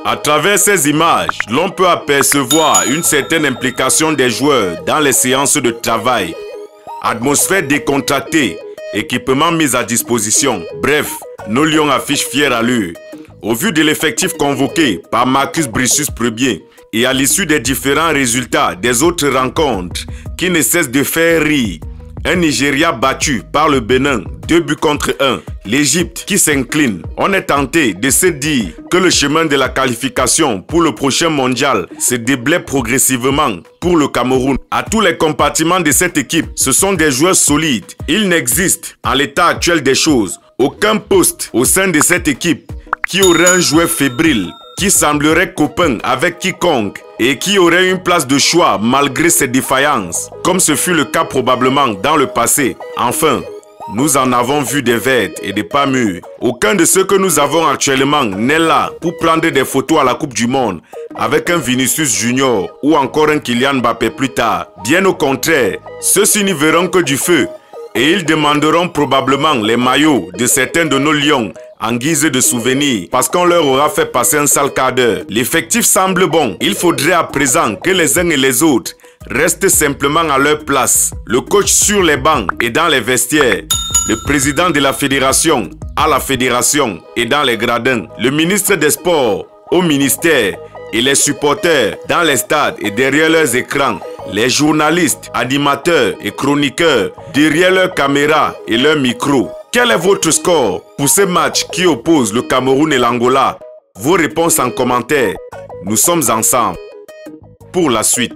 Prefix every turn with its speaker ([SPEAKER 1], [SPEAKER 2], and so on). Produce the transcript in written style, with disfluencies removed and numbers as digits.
[SPEAKER 1] À travers ces images, l'on peut apercevoir une certaine implication des joueurs dans les séances de travail. Atmosphère décontractée, équipement mis à disposition. Bref, nos Lions affichent fière allure. Au vu de l'effectif convoqué par Marcus Brissus Premier et à l'issue des différents résultats des autres rencontres qui ne cessent de faire rire, un Nigeria battu par le Bénin, 2-1. L'Égypte qui s'incline. On est tenté de se dire que le chemin de la qualification pour le prochain mondial se déblaye progressivement pour le Cameroun. À tous les compartiments de cette équipe, ce sont des joueurs solides. Il n'existe, en l'état actuel des choses, aucun poste au sein de cette équipe qui aurait un joueur fébrile, qui semblerait copain avec quiconque et qui aurait une place de choix malgré ses défaillances, comme ce fut le cas probablement dans le passé. Enfin, nous en avons vu des vertes et des pas mûres. Aucun de ceux que nous avons actuellement n'est là pour prendre des photos à la Coupe du Monde avec un Vinicius Junior ou encore un Kylian Mbappé plus tard. Bien au contraire, ceux-ci n'y verront que du feu et ils demanderont probablement les maillots de certains de nos Lions en guise de souvenir parce qu'on leur aura fait passer un sale quart d'heure. L'effectif semble bon. Il faudrait à présent que les uns et les autres restent simplement à leur place. Le coach sur les bancs et dans les vestiaires. Le président de la fédération à la fédération et dans les gradins. Le ministre des Sports au ministère et les supporters dans les stades et derrière leurs écrans. Les journalistes, animateurs et chroniqueurs derrière leurs caméras et leurs micros. Quel est votre score pour ce match qui oppose le Cameroun et l'Angola? Vos réponses en commentaire. Nous sommes ensemble pour la suite.